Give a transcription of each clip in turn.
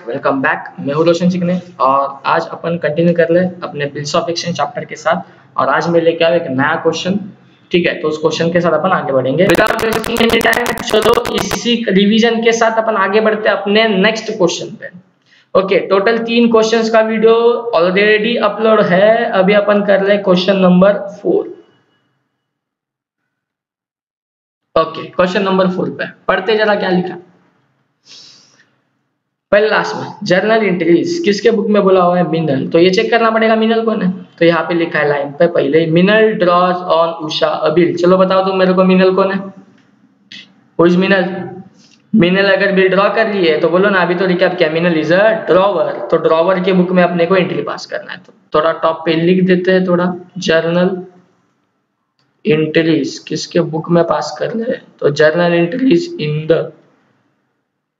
Welcome back. मैं हूँ रोशन चिकने और आज अपन कंटिन्यू कर रहे हैं अपने बिल्स ऑफ एक्सचेंज चैप्टर के साथ। और आज मैं लेके आया एक नया क्वेश्चन। ठीक है, तो उस क्वेश्चन के साथ अपन आगे बढ़ेंगे। चलो इसी रिवीजन के साथ अपन आगे बढ़ते हैं अपने नेक्स्ट क्वेश्चन पे। ओके, टोटल 3 क्वेश्चंस का वीडियो ऑलरेडी अपलोड है। अभी अपन कर रहे हैं question number 4। Okay, question number 4 पे पढ़ते जरा क्या लिखा। पहले लास्ट में जर्नल एंट्रीज किसके बुक में बोला हुआ है? मिनल। तो ये चेक करना पड़ेगा मिनल कौन है। तो यहाँ पे लिखा है लाइन पे पहले, मिनल ड्रॉज ऑन उषा अबिल। चलो बताओ तुम मेरे को मिनल कौन है? हु इज मिनल? मिनल अगर बिल ड्रॉ कर लिए तो बोलो ना। अभी तो रिकैप किया, मिनल इज अ ड्रॉवर। तो ड्रॉवर के बुक में अपने को एंट्री पास करना है। तो थोड़ा टॉप पे लिख देते हैं, थोड़ा जर्नल एंट्रीज किसके बुक में पास कर रहे हैं। तो journal entries in the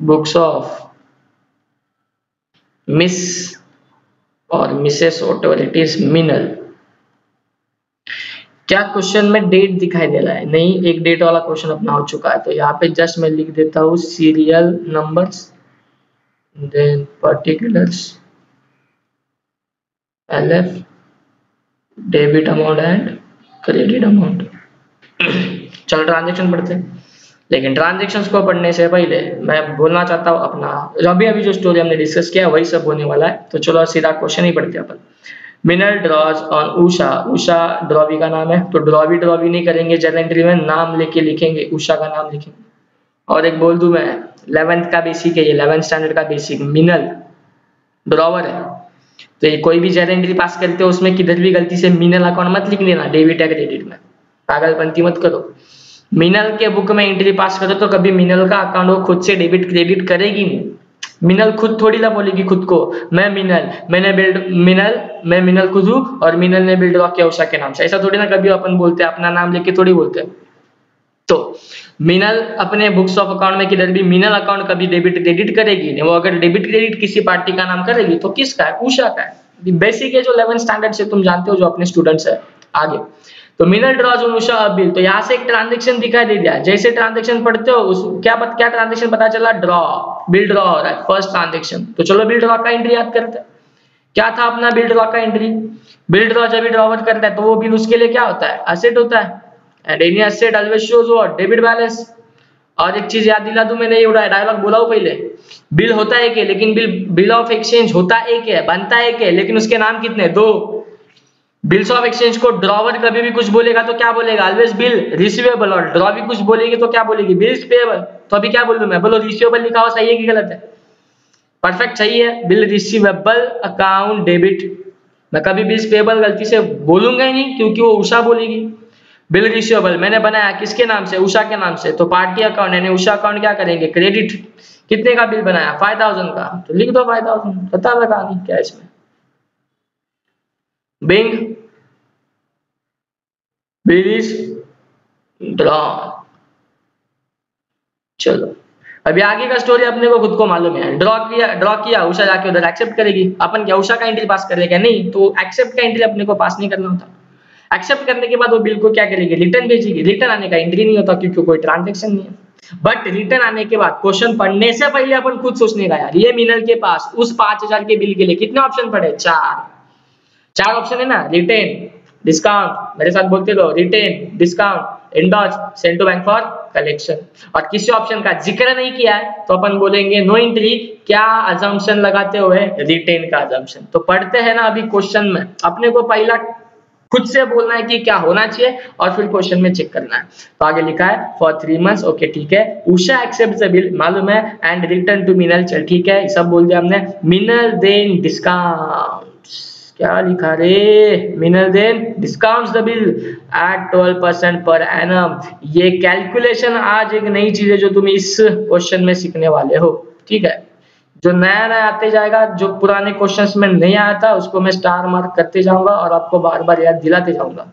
books of miss और मिसेस व्हाटएवर इट इज मिनल। क्या क्वेश्चन में डेट दिखाई दे रहा है? नहीं, एक डेट वाला क्वेश्चन अपना हो चुका है। तो यहाँ पे जस्ट मैं लिख देता हूँ serial numbers then particulars LF debit amount and credit amount. चलो ट्रांजेक्शन पढ़ते हैं। लेकिन ट्रांजेक्शन्स को पढ़ने से पहले मैं बोलना चाहता हूँ अपना अभी जो स्टोरी हमने डिस्कस किया वही सब होने वाला है। तो चलो सीधा क्वेश्चन ही पढ़ते हैं अपन। Minal draws on Usha. Usha drawee का नाम है, तो ड्रॉवी नहीं करेंगे, जर्नल एंट्री में नाम लेके लिखेंगे, उषा का नाम लिखेंगे। और एक बोल दूं मैं, 11th का बेसिक है ये, 11th स्टैंडर्ड का बेसिक। मिनल ड्रॉवर है, तो ये कोई भी जर्नल एंट्री पास करते हो उसमें किधर भी गलती से मिनल अकाउंट मत लिख लेना, डेबिट या क्रेडिट में। पागलपंती मत करो। मिनल के बुक में एंट्री पास करो तो कभी मिनल का अकाउंट वो खुद से डेबिट क्रेडिट करेगी नहीं। मिनल खुद थोड़ी ना बोलेगी खुद को मैं मिनल, मैं मिनल खुद हूँ और मिनल ने बिल्ड ड्रॉ किया उषा के नाम से। ऐसा थोड़ी ना कभी अपन बोलते हैं, अपना नाम लेके थोड़ी बोलते हैं। तो मिनल अपने बुक्स ऑफ अकाउंट में किधर भी मिनल अकाउंट कभी डेबिट क्रेडिट करेगी नहीं। वो अगर डेबिट क्रेडिट किसी पार्टी का नाम करेगी तो किसका है? उषा का है। बेसिक है जो 11th स्टैंडर्ड से तुम जानते हो, जो अपने स्टूडेंट्स है। आगे तो मिनल ड्रॉज ऑन उषा अबिल। तो यहाँ से एक ट्रांजेक्शन दिखाई दे दिया। जैसे ट्रांजेक्शन पढ़ते हो क्या ट्रांजेक्शन पता चला? ड्रॉ, बिल ड्रॉ हो रहा है, फर्स्ट ट्रांजेक्शन। तो चलो बिल ड्रॉ का एंट्री याद करते हैं। क्या था अपना बिल ड्रॉ का एंट्री? बिल ड्रॉ जब भी ड्रॉवर करता है तो वो बिल उसके लिए क्या होता है? एसेट होता है। And any asset always shows what? Debit balance. और एक चीज याद दिला दूं, मैंने ये डायलॉग बोला हूं पहले, बिल होता एक है लेकिन बिल ऑफ एक्सचेंज होता एक है, बनता एक है, लेकिन उसके नाम कितने? 2। बिल्स ऑफ एक्सचेंज को ड्रॉवर कभी भी कुछ बोलेगा तो क्या बोलेगा? Always bill receivable. और ड्रॉ भी कुछ बोलेगी तो क्या बोलेगी? Bills payable. तो अभी क्या बोलूं मैं? बोलो रिसीवेबल लिखा हो, सही है कि गलत है? परफेक्ट सही है। Bill receivable account debit. मैं कभी बिल्स पेएबल गलती से बोलूंगा ही नहीं क्योंकि वो उषा बोलेगी। बिल रिसीवेबल मैंने बनाया किसके नाम से? उषा के नाम से। तो पार्टी अकाउंट यानी उषा अकाउंट क्या करेंगे? क्रेडिट। कितने का बिल बनाया? 5000 का। तो लिख दो 5000। पता है कहानी क्या इसमें? Being bill is draw. चलो अभी आगे का स्टोरी अपने को खुद को मालूम है। ड्रॉ किया उषा जाके उधर एक्सेप्ट करेगी। अपन क्या उषा का एंट्री पास कर लेगा? नहीं, तो एक्सेप्ट का एंट्री अपने को पास नहीं करना होता। एक्सेप्ट करने के बाद वो बिल को क्या करेगी? रिटर्न भेजेगी। रिटर्न आने का एंट्री नहीं होता क्योंकि कोई ट्रांजेक्शन नहीं है। बट रिटर्न आने के बाद क्वेश्चन पढ़ने से पहले अपन खुद सोचने का, यार ये मिनल के पास उस 5000 के बिल के लिए कितने ऑप्शन पड़े? 4 ऑप्शन है ना। रिटेन, डिस्काउंट, मेरे साथ बोलते रहो, retain, discount, endorse, send to bank for collection. और किसी ऑप्शन का जिक्र नहीं किया है तो अपन बोलेंगे नो एंट्री। क्या अजम्पशन लगाते हुए? रिटेन का अजम्पशन। तो पढ़ते हैं ना अभी क्वेश्चन में, अपने को पहला खुद से बोलना है कि क्या होना चाहिए और फिर क्वेश्चन में चेक करना है। तो आगे लिखा है फॉर 3 months। ओके ठीक है। उषा एक्सेप्ट द बिल मालूम है एंड रिटर्न टू मिनल। चल ठीक है, सब बोल दिया हमने। मिनल देन डिस्काउंट। क्या लिखा रे? Minal then discounts the bill at 12% per annum. ये कैलकुलेशन आज एक नई चीज है जो तुम इस क्वेश्चन में सीखने वाले हो। ठीक है, जो नया नया आते जाएगा, जो पुराने क्वेश्चंस में नहीं आया था उसको मैं स्टार मार्क करते जाऊंगा और आपको बार बार याद दिलाते जाऊंगा।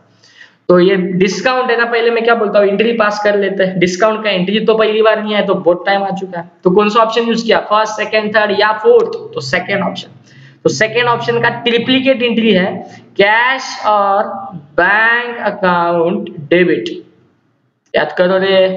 तो ये डिस्काउंट है ना, पहले मैं क्या बोलता हूँ, एंट्री पास कर लेते हैं। डिस्काउंट का एंट्री तो पहली बार नहीं आया, तो बहुत टाइम आ चुका है। तो कौन सा ऑप्शन यूज किया? फर्स्ट, सेकंड, थर्ड या फोर्थ? तो सेकंड ऑप्शन। तो सेकेंड ऑप्शन का ट्रिप्लीकेट एंट्री है कैश और बैंक अकाउंट डेबिट। याद करो रे,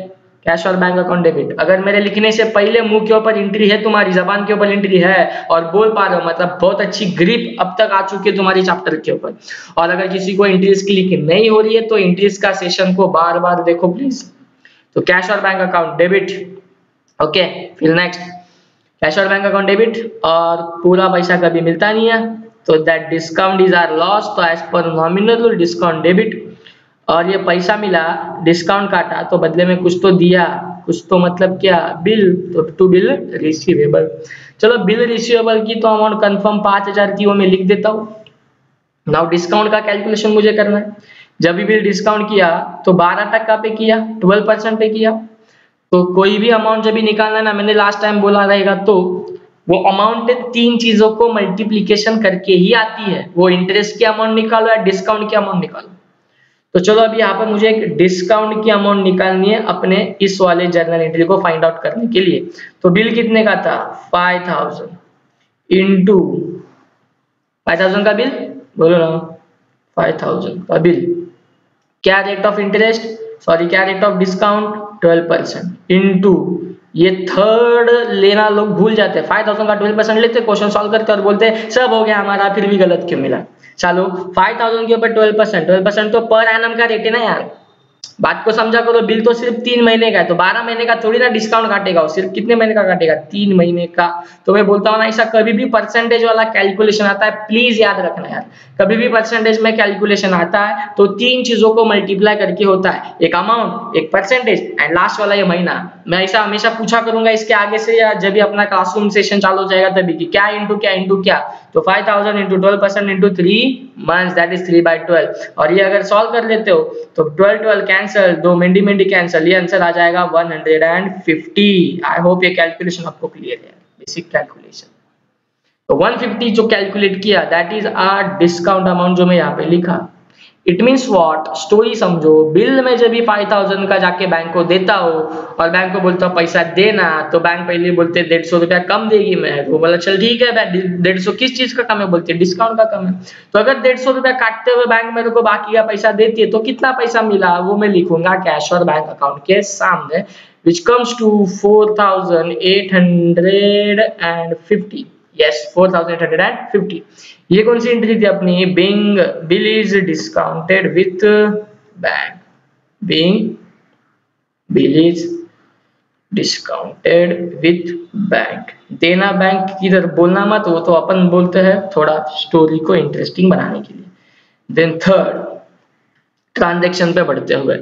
कैश और बैंक अकाउंट डेबिट। अगर मेरे लिखने से पहले मुंह के ऊपर एंट्री है, तुम्हारी जबान के ऊपर एंट्री है और बोल पा रहे हो, मतलब बहुत अच्छी ग्रिप अब तक आ चुकी है तुम्हारी चैप्टर के ऊपर। और अगर किसी को एंट्रीज क्लिक नहीं हो रही है तो एंट्रीज का सेशन को बार बार देखो प्लीज। तो कैश और बैंक अकाउंट डेबिट, ओके। फिर नेक्स्ट, कैश और बैंक अकाउंट डेबिट और पूरा पैसा कभी मिलता नहीं है, तो that discount is our loss. तो as per nominal discount debit, और ये पैसा मिला, डिस्काउंट काटा तो बदले में कुछ तो दिया, कुछ तो मतलब क्या, बिल, तो टू बिल रिसीवेबल। चलो बिल रिसीवेबल की तो अमाउंट कंफर्म 5000 की वो मैं लिख देता हूँ। नाउ डिस्काउंट का कैलकुलेशन मुझे करना है। जब भी बिल डिस्काउंट किया तो 12% पे किया, 12% पे किया। तो कोई भी अमाउंट जब भी निकालना ना, मैंने लास्ट टाइम बोला रहेगा, तो वो अमाउंट 3 चीजों को मल्टीप्लीकेशन करके ही आती है। वो इंटरेस्ट की अमाउंट निकालो या डिस्काउंट की अमाउंट निकालो। तो चलो अभी यहाँ पर मुझे एक डिस्काउंट की अमाउंट निकालनी है अपने इस वाले जर्नल एंट्री को फाइंड आउट करने के लिए। तो बिल कितने का था, 5000 इंटू 5000 का बिल, बोलो ना, 5000 का बिल। क्या रेट ऑफ इंटरेस्ट, सॉरी क्या रेट ऑफ डिस्काउंट, 12% इंटू ये थर्ड लेना लोग भूल जाते हैं। 5000 का 12% लेते, क्वेश्चन सॉल्व करते और बोलते हैं सब हो गया हमारा, फिर भी गलत क्यों मिला। चलो 5000 के ऊपर 12% तो पर एनम का रेट है ना यार, बात को समझा करो। बिल तो सिर्फ 3 महीने का है, तो 12 महीने का थोड़ी ना डिस्काउंट काटेगा, वो सिर्फ कितने महीने का काटेगा, 3 महीने का। तो मैं बोलता हूँ ना, ऐसा कभी भी परसेंटेज वाला कैलकुलेशन आता है, प्लीज याद रखना यार, कभी भी परसेंटेज में कैलकुलेशन आता है तो 3 चीजों को मल्टीप्लाई करके होता है, एक अमाउंट, एक परसेंटेज एंड लास्ट वाला ये महीना। मैं ऐसा हमेशा पूछा करूंगा इसके आगे से, या जब भी अपना क्लासरूम सेशन चालू हो जाएगा तभी, कि क्या इंटू क्या इंटू क्या। तो 5000 into 12% into 3 months, that is 3/12। और ये अगर सॉल्व कर लेते हो तो 12 कैंसिल, 2 मेंडी मेंडी कैंसिल, ये आंसर आ जाएगा 150। आई होप ये कैलकुलेशन आपको क्लियर है, बेसिक कैलकुलेशन। तो 150 जो कैलकुलेट किया, that is our discount amount जो मैं यहाँ पे लिखा। इट मीन्स व्हाट, स्टोरी समझो। बिल में जब भी 5000 का जाके बैंक को देता हो और बैंक को बोलता हूँ पैसा देना, तो बैंक पहले बोलते 150 रुपया कम देगी। मैं वो बोला चल ठीक है, 150 किस चीज का कम है, बोलते डिस्काउंट का कम है। तो अगर 150 रुपया काटते हुए बैंक मेरे को बाकी का पैसा देती है, तो कितना पैसा मिला वो मैं लिखूंगा कैश और बैंक अकाउंट के सामने, विच कम्स टू 4850। यस 4850। ये कौन सी एंट्री थी अपनी, being bill is discounted with bank, being bill is discounted with bank. Dena bank किधर बोलना मत, वो तो अपन बोलते हैं थोड़ा स्टोरी को इंटरेस्टिंग बनाने के लिए। देन थर्ड, ट्रांजैक्शन पे बढ़ते हुए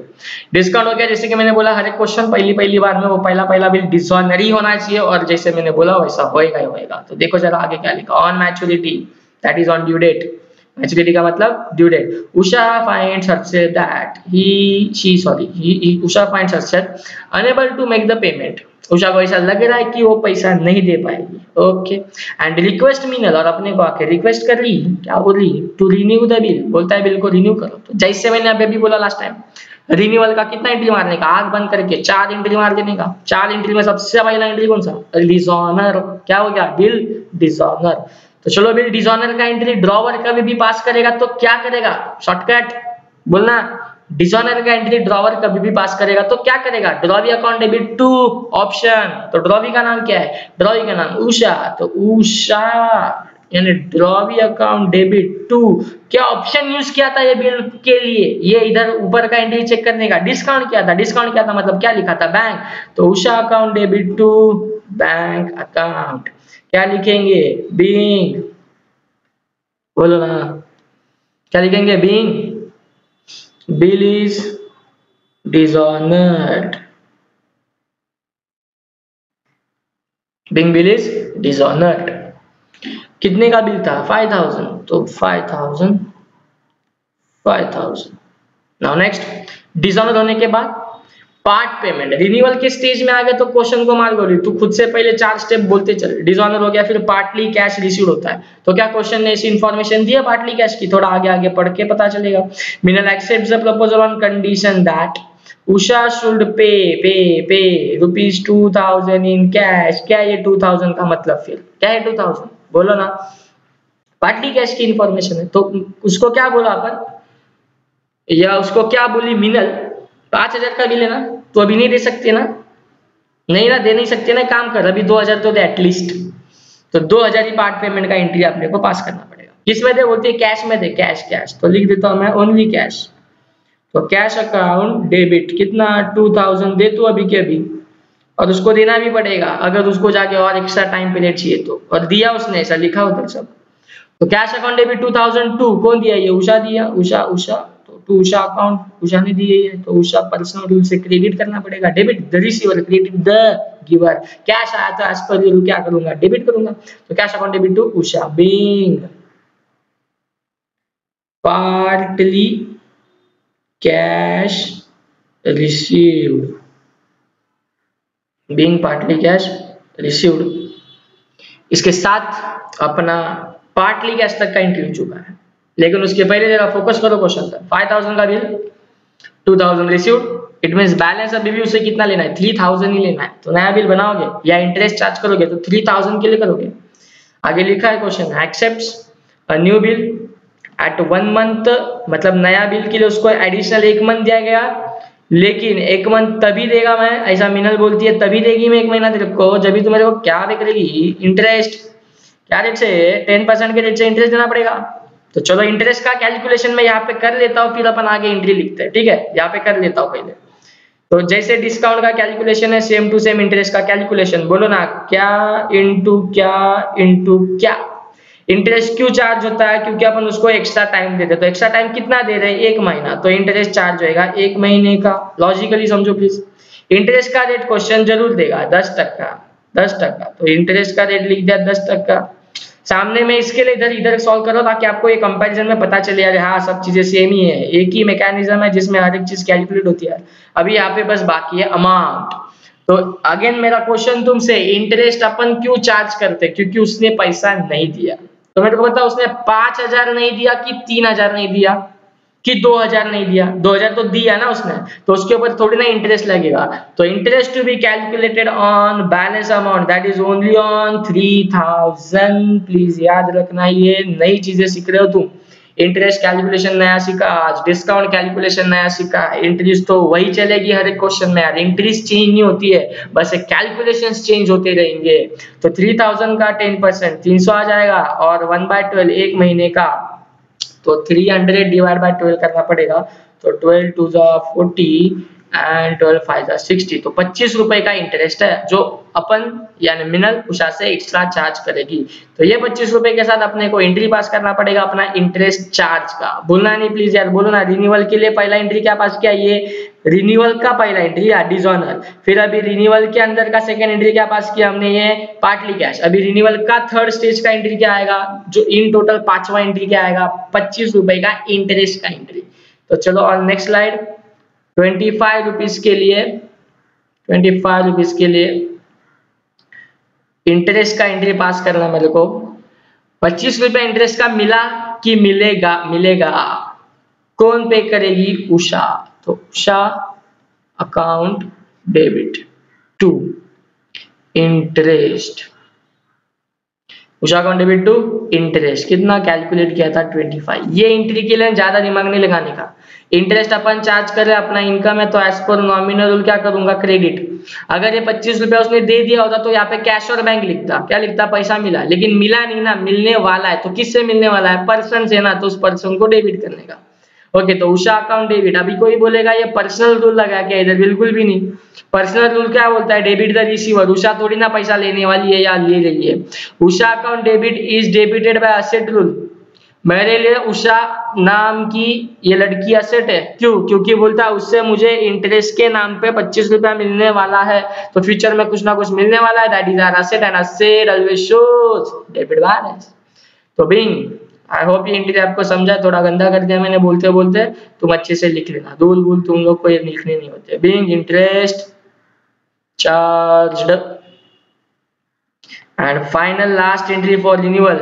डिस्काउंट हो गया। जैसे कि मैंने बोला हर एक क्वेश्चन पहली बार में वो पहला बिल डिसऑनरी होना चाहिए, और जैसे मैंने बोला वैसा होएगा ही होएगा। तो देखो जरा आगे क्या लिखा, on maturity that is on due date. Maturity का मतलब due date. Usha finds herself that Usha finds herself unable to make the payment। Usha को ऐसा लग रहा है कि वो पैसा नहीं दे पाएगी, ओके। एंड रिक्वेस्ट मीनल, और अपने को आके रिक्वेस्ट कर ली, क्या बोल रही, टू रिन्यू द बिल, बोलता है बिल को रिन्यू करो। तो जैसे मैंने अभी भी बोला लास्ट टाइम, रिन्यूअल का कितना एंट्री मारने का, आंख बंद करके 4 एंट्री मार देने का। 4 एंट्री में सबसे पहला एंट्री कौन सा, डिसऑनर। क्या हो गया, बिल डिसऑनर। तो चलो बिल डिसऑनर का एंट्री ड्रॉवर का भी पास करेगा, तो क्या करेगा, शॉर्टकट बोलना, डिसऑनर का एंट्री ड्रॉवर कभी भी पास करेगा तो क्या करेगा, drawee account debit to option. तो ड्रॉवी का नाम क्या है, ड्रॉवी का नाम उषा, तो उषा यानी ड्रॉवी अकाउंट डेबिट टू, क्या ऑप्शन यूज किया था ये बिल के लिए, ये इधर ऊपर का एंट्री चेक करने का। डिस्काउंट किया था, डिस्काउंट किया था मतलब क्या लिखा था, बैंक। तो Usha account debit to bank account, क्या लिखेंगे, बीइंग, बोलो ना, क्या लिखेंगे, being bill is dishonoured, being bill is dishonoured. कितने का बिल था, 5000, तो 5000। नाउ नेक्स्ट, डिसऑनर होने के बाद पार्ट पेमेंट, रिन्यूअल के स्टेज में आ गए तो क्वेश्चन को मार गोली, तू खुद से पहले 4 स्टेप बोलते चल। डिसऑनर हो गया, फिर पार्टली कैश रिसीव्ड होता है। तो क्या क्वेश्चन ने ऐसी इंफॉर्मेशन दी है पार्टली कैश की, थोड़ा आगे पढ़ के पता चलेगा। Meenal accepts the proposal on condition that Usha should pay ₹2000 in cash. क्या ये 2000 का मतलब, फिर क्या है 2000, बोलो ना, पार्टली कैश की इंफॉर्मेशन है। तो उसको क्या बोला अपन, या उसको क्या बोली मिनल, 5,000 का बिल है ना, तो अभी नहीं दे सकते ना, नहीं ना, दे नहीं सकते ना, काम कर अभी 2,000 तो दे एटलीस्ट। तो 2,000 ही पार्ट पेमेंट का एंट्री अपने को पास करना पड़ेगा। किस में दे बोलती है, कैश में दे, कैश कैश, तो लिख देता हूं मैं ओनली कैश। तो कैश अकाउंट डेबिट कितना 2,000 दे तू अभी के अभी, और उसको देना भी पड़ेगा अगर उसको जाके और एक्स्ट्रा टाइम पीरियड चाहिए तो, और दिया उसने, ऐसा लिखा उधर सब। तो कैश अकाउंट डेबिट 2002 कौन दिया, ये उषा दिया, उषा उषा, तो उषा अकाउंट उषा ने दी है, तो उषा पर्सनल रूल से क्रेडिट करना पड़ेगा, debit the receiver, credit the giver. Cash आया तो एज पर रूल क्या करूंगा, डेबिट करूंगा। तो cash account debit to Usha being partly cash received, being partly cash received. इसके साथ अपना पार्टली कैश तक का एंट्री हो चुका है, लेकिन उसके पहले जरा फोकस करो क्वेश्चन पर। 5,000 का bill, 2,000 received, it means balance अभी भी उसे कितना लेना है, 3,000 ही लेना है। तो नया बिल बनाओगे या इंटरेस्ट चार्ज करोगे तो 3,000 के लिए करोगे। आगे लिखा है question, accepts a new bill eight 1 month, मतलब नया बिल के लिए उसको एडिशनल 1 मंथ दिया गया, लेकिन 1 मंथ तभी देगा मैं, ऐसा मिनल बोलती है, तभी देगी मैं 1 महीना तेरे को जब भी तुम्हारे को क्या पे करेगी, इंटरेस्ट, क्या रेट से, 10% के रेट से इंटरेस्ट देना पड़ेगा। तो चलो इंटरेस्ट का कैलकुलेशन मैं यहाँ पे कर लेता हूँ, फिर अपन आगे एंट्री लिखते हैं, ठीक है, यहाँ पे कर लेता हूँ पहले। तो जैसे डिस्काउंट का कैलकुलेशन है, सेम टू सेम इंटरेस्ट का कैलकुलेशन, बोलो ना, क्या इंटू क्या इंटू क्या। इंटरेस्ट क्यों चार्ज होता है, क्योंकि अपन उसको एक्स्ट्रा टाइम देते हैं, तो एक्स्ट्रा टाइम कितना दे रहे हैं, 1 महीना, तो इंटरेस्ट चार्ज होएगा 1 महीने का। लॉजिकली समझो प्लीज। इंटरेस्ट का रेट क्वेश्चन जरूर देगा 10%, 10%, तो इंटरेस्ट का रेट लिख दिया 10%। सामने में इसके लिए इधर इधर सॉल्व करो ताकि आपको ये कंपैरिजन में पता चले, यार हाँ सब चीजें सेम ही है, एक ही मैकेनिज्म है जिसमें हर एक चीज कैलकुलेट होती है। अभी यहाँ पे बस बाकी है अमाउंट। तो अगेन मेरा क्वेश्चन तुमसे, इंटरेस्ट अपन क्यों चार्ज करते, क्योंकि उसने पैसा नहीं दिया। तो मेरे को बताओ, उसने 5,000 नहीं दिया कि 3,000 नहीं दिया कि 2,000 नहीं दिया, 2,000 तो दिया ना उसने, तो उसके ऊपर थोड़ी ना इंटरेस्ट लगेगा। तो interest to be calculated on balance amount that is only on 3,000। Please याद रखना, ये नई चीजें सीख रहे हो तुम। इंटरेस्ट कैलकुलेशन नया सीखा आज, डिस्काउंट कैलकुलेशन नया सीखा, इंटरेस्ट तो वही चलेगी हर एक क्वेश्चन में यार, इंटरेस्ट चेंज नहीं होती है, बस कैलकुलेशंस चेंज होते रहेंगे। तो 3,000 का 10% 300 आ जाएगा, और 1/12 1 महीने का, तो 300 डिवाइड बाय 12 करना पड़ेगा। तो 12 2 40 एंड 12 5 60, तो 25 रुपए का इंटरेस्ट है जो अपन यानी मिनल उषा से एक्स्ट्रा चार्ज करेगी। तो ये 25 रुपए के साथ अपने को एंट्री पास करना पड़ेगा अपना इंटरेस्ट चार्ज का। भूलना नहीं प्लीज यार, बोलो ना, रिन्यूअल के लिए पहला एंट्री क्या पास किया, ये रिन्यूअल का पहला एंट्री या डिसऑनर। फिर अभी रिन्यूअल के अंदर का सेकंड एंट्री क्या पास किया हमने, ये पार्टली कैश। अभी रिन्यूअल का थर्ड स्टेज का एंट्री क्या आएगा, जो इन टोटल 5वां एंट्री क्या आएगा, 25 रुपए का इंटरेस्ट का एंट्री। तो चलो और नेक्स्ट स्लाइड। 25 रुपीज के लिए, 25 रुपीज के लिए इंटरेस्ट का एंट्री पास करना मेरे को। 25 रुपए इंटरेस्ट का मिला कि मिलेगा, मिलेगा, कौन पे करेगी, उषा। तो Usha account debit to interest, Usha account debit to interest, कितना कैलकुलेट किया था 25। ये एंट्री के लिए ज्यादा दिमाग नहीं लगाने का। इंटरेस्ट अपन चार्ज कर रहे अपना इनकम है, तो एज पर नॉमिनल रूल क्या करूंगा, क्रेडिट। अगर ये 25 रुपया उसने दे दिया होता तो यहाँ पे कैश और बैंक लिखता, क्या लिखता, पैसा मिला, लेकिन मिला नहीं ना, मिलने वाला है। तो किससे मिलने वाला है, पर्सन से ना, तो उस पर्सन को डेबिट करने का। ओके, तो उषा अकाउंट डेबिट। अभी कोई बोलेगा ये पर्सनल रूल लगा क्या इधर, बिल्कुल भी नहीं। पर्सनल रूल क्या बोलता है, डेबिट द रिसीवर। उषा थोड़ी ना पैसा लेने वाली है या ले रही है। Usha account debit is debited by asset rule. मेरे लिए उषा नाम की ये लड़की असेट है, क्यों, क्योंकि बोलता है उससे मुझे इंटरेस्ट के नाम पे 25 रुपया मिलने वाला है, तो फ्यूचर में कुछ ना कुछ मिलने वाला है, that is our asset and asset always shows debit balance. तो बिंग, आई होप ये एंट्री आपको समझा। थोड़ा गंदा कर दिया मैंने बोलते बोलते, तुम अच्छे से लिख लेना, दूल भूल तुम लोग को ये लिखने नहीं होते। Being interest charged and final last entry for renewal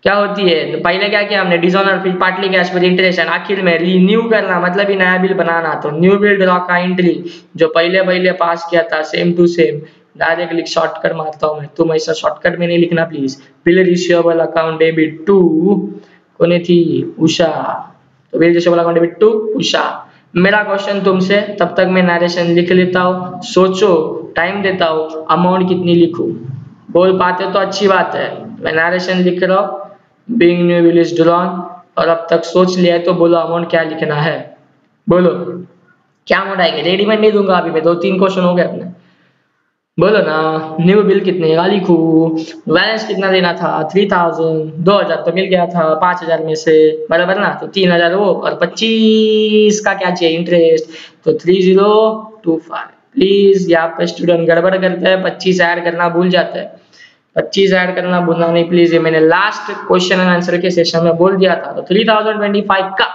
क्या होती है, तो पहले क्या किया हमने, डिसऑनर, फिर पार्टली कैश, फिर इंटरेस्ट, एंड आखिर में रिन्यू करना, मतलब ही नया बिल बनाना। तो न्यू बिल ड्रॉ का एंट्री जो पहले पास किया था same to same directly shortcut मारता हूँ मैं, तुम ऐसा शॉर्टकट में नहीं लिखना please. Bill receivable account debit to कौन थी, उषा, तो bill receivable account debit to Usha. मेरा क्वेश्चन तुमसे, तब तक मैं नरेशन लिख लेता हूँ, सोचो, टाइम देता हूँ, अमाउंट कितनी लिखूं, बोल पाते तो अच्छी बात है। मैं नरेशन लिख रहा हूँ, being new bill is drawn, और अब तक सोच लिया है तो बोलो अमाउंट क्या लिखना है, बोलो क्या अमाउंट आएगी। रेडीमेड नहीं दूंगा अभी मैं, 2-3 क्वेश्चन हो गए अपने, बोलो ना। न्यू बिल कितने का लिखूं, बैलेंस कितना देना था, 3000, 2000 तो मिल गया था 5000 में से, बराबर ना, तो 3000 वो, और 25 का क्या चाहिए इंटरेस्ट, तो 3025। प्लीज यहाँ पे स्टूडेंट गड़बड़ करते हैं, 25 ऐड करना भूल जाते हैं, 25 ऐड करना भूलना नहीं प्लीज, ये मैंने लास्ट क्वेश्चन एंड आंसर के सेशन में बोल दिया था। तो 3025 का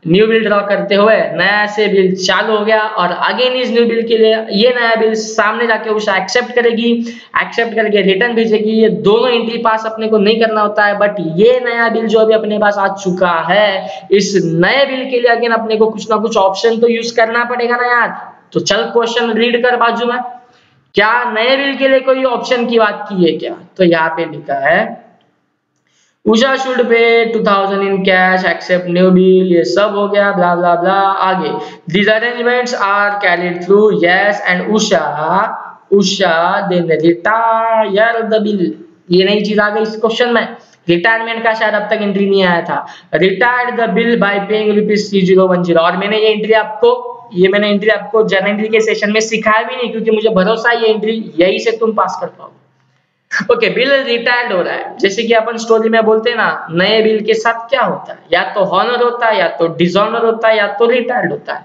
न्यू बिल ड्रॉ करते हुए नया से बिल चालू हो गया, और अगेन इस न्यू बिल के लिए ये नया बिल सामने जाके उषा एक्सेप्ट करेगी, एक्सेप्ट करके रिटर्न भेजेगी। ये दोनों एंट्री पास अपने को नहीं करना होता है, बट ये नया बिल जो अभी अपने पास आ चुका है, इस नए बिल के लिए अगेन अपने को कुछ ना कुछ ऑप्शन तो यूज करना पड़ेगा ना यार। तो चल क्वेश्चन रीड कर बाजू में, क्या नए बिल के लिए कोई ऑप्शन की बात की है क्या, तो यहाँ पे लिखा है Usha should pay 2000 in cash accept new bill, ये सब हो गया, ब्ला ब्ला ब्ला। आगे these arrangements are carried through, yes, and Usha then retire the bill. ये नई चीज आ गई इस क्वेश्चन में, रिटायरमेंट का शायद अब तक एंट्री नहीं आया था। Retired the bill bye paying ₹3010, और मैंने ये एंट्री आपको जर्नल के सेशन में सिखाया भी नहीं, क्योंकि मुझे भरोसा है ये एंट्री यही से तुम पास कर पाओगे। ओके, बिल रिटायर्ड हो रहा है, जैसे कि अपन स्टोरी में बोलते हैं ना, नए बिल के साथ क्या होता है, या तो हॉनर होता है, या तो डिसऑनर होता है, या तो रिटायर्ड होता है।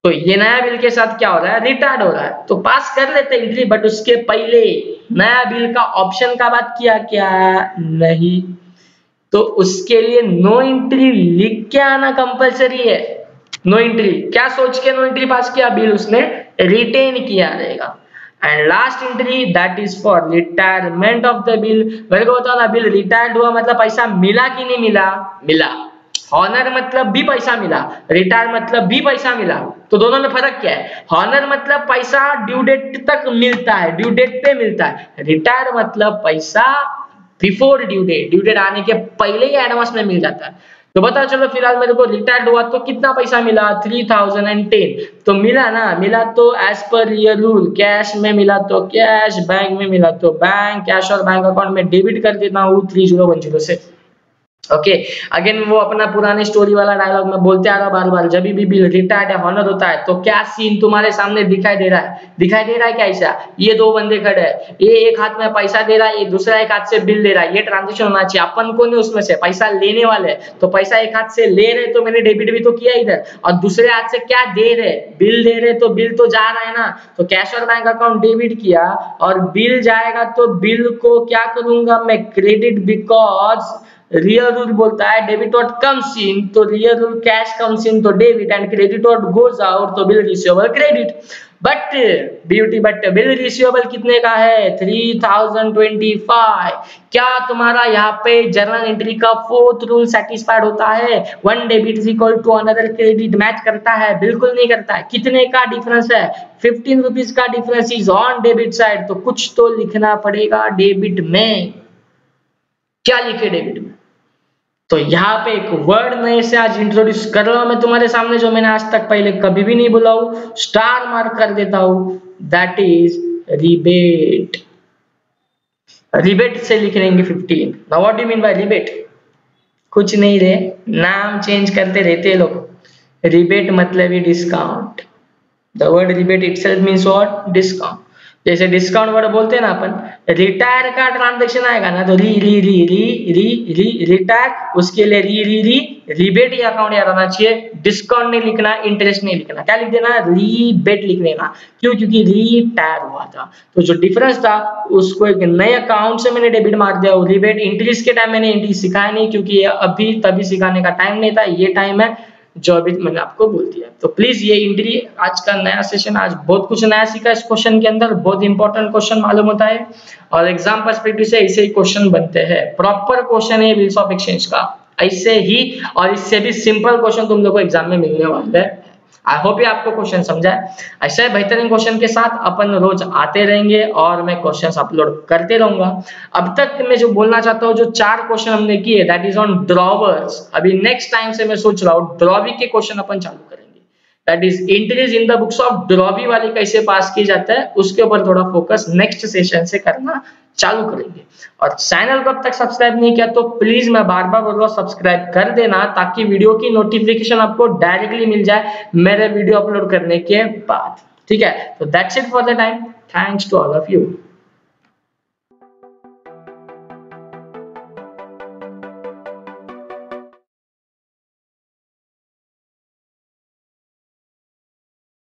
तो ये नया बिल के साथ क्या हो रहा है, रिटायर्ड हो रहा है, तो पास कर लेते हैं एंट्री, बट उसके पहले नया बिल का ऑप्शन का बात किया क्या, नहीं, तो उसके लिए नो एंट्री लिख के आना कंपलसरी है। नो एंट्री क्या सोच के नो एंट्री पास किया, बिल उसने रिटेन किया रहेगा। And last entry that is for retirement of the bill. मेरे को बताओ ना, बिल रिटायर्ड हुआ मतलब पैसा मिला कि नहीं मिला, मिला। हॉनर मतलब भी पैसा मिला, रिटायर मतलब भी पैसा मिला, तो दोनों में फर्क क्या है, हॉनर मतलब पैसा ड्यू डेट तक मिलता है, ड्यू डेट पे मिलता है, रिटायर मतलब पैसा बिफोर ड्यू डेट आने के पहले ही एडवांस में मिल जाता है। तो बता चलो फिलहाल मेरे को रिटायर्ड हुआ तो कितना पैसा मिला, 3010, तो मिला ना, मिला तो एज पर रियल रूल कैश में मिला तो कैश, बैंक में मिला तो बैंक, कैश और बैंक अकाउंट में डेबिट कर देता हूँ 3010 से। ओके, अगेन वो अपना पुराने स्टोरी वाला डायलॉग में बोलते आ रहा बार बार, जब भी बिल रिटायर्ड या हॉनर होता है तो क्या सीन तुम्हारे सामने दिखाई दे रहा है क्या, ऐसा ये दो बंदे खड़े हैं, ये एक हाथ में पैसा दे रहा है, ये दूसरा एक हाथ से बिल दे रहा है, ये ट्रांजेक्शन होना चाहिए, अपन को नहीं उसमें से पैसा लेने वाले, तो पैसा एक हाथ से ले रहे तो मैंने डेबिट भी तो किया इधर, और दूसरे हाथ से क्या दे रहे, बिल दे रहे, तो बिल तो जा रहा है ना, तो कैश और बैंक अकाउंट डेबिट किया, और बिल जाएगा तो बिल को क्या करूंगा मैं, क्रेडिट, बिकॉज रियल रूल बोलता है डेबिट व्हाट कम्स इन, तो real rule cash comes in तो debit, and credit what goes out तो bill receivable credit. But bill receivable कितने का है, 3025। क्या तुम्हारा यहाँ पे जर्नल एंट्री का 4th रूल सेटिस्फाइड होता है, one debit is equal to another credit, match करता है, बिल्कुल नहीं करता है। कितने का डिफरेंस है, 15 रुपीज का difference is on debit side, तो कुछ तो लिखना पड़ेगा डेबिट में, क्या लिखे डेबिट में, तो यहाँ पे एक वर्ड नए से आज इंट्रोड्यूस कर रहा हूं मैं तुम्हारे सामने, जो मैंने आज तक पहले कभी भी नहीं बोला हूं, स्टार मार्क कर देता हूं, दैट इज रिबेट। रिबेट से लिख लेंगे 15। Now what do you mean by rebate, कुछ नहीं रे, नाम चेंज करते रहते लोग, रिबेट मतलब ही discount, the word rebate itself means what, discount. जैसे डिस्काउंट वर्ड बोलते हैं ना अपन, रिटायर का ट्रांजैक्शन आएगा ना तो रिटायर, उसके लिए रिबेट या अकाउंट याद आना चाहिए, डिस्काउंट नहीं लिखना, इंटरेस्ट नहीं लिखना, क्या लिख देना, रिबेट लिख देना, क्यों, क्योंकि रिटायर हुआ था, तो जो डिफरेंस था उसको एक नए अकाउंट से मैंने डेबिट मार दिया। रिबेट इंट्रीज के टाइम मैंने एंट्री सिखाया नहीं, क्योंकि अभी तभी सिखाने का टाइम नहीं था, ये टाइम है जो अभी मैंने आपको बोल दिया। तो प्लीज ये एंट्री, आज का नया सेशन, आज बहुत कुछ नया सीखा इस क्वेश्चन के अंदर, बहुत इंपॉर्टेंट क्वेश्चन मालूम होता है, और एग्जाम पर्सपेक्टिव से ऐसे ही क्वेश्चन बनते हैं, प्रॉपर क्वेश्चन है बिल्स ऑफ एक्सचेंज का, ऐसे ही और इससे भी सिंपल क्वेश्चन तुम लोग को एग्जाम में मिलने वाले हैं। आई होप ये आपको क्वेश्चन समझा है। ऐसे बेहतरीन क्वेश्चन के साथ अपन रोज आते रहेंगे और मैं क्वेश्चंस अपलोड करते रहूंगा। अब तक मैं जो बोलना चाहता हूँ, जो 4 क्वेश्चन हमने किए दैट इज ऑन ड्रॉवर्स। अभी नेक्स्ट टाइम से मैं सोच रहा हूँ ड्रॉवी के क्वेश्चन अपन चालू करेंगे, that is entries in the books of drawee वाले कैसे पास की जाता है, उसके ऊपर थोड़ा फोकस नेक्स्ट सेशन से करना चालू करेंगे। और चैनल को अब तक सब्सक्राइब नहीं किया तो प्लीज मैं बार बार बोल रहा हूँ सब्सक्राइब कर देना, ताकि वीडियो की नोटिफिकेशन आपको डायरेक्टली मिल जाए मेरे वीडियो अपलोड करने के बाद। ठीक है, तो that's it for the time, thanks to all of you.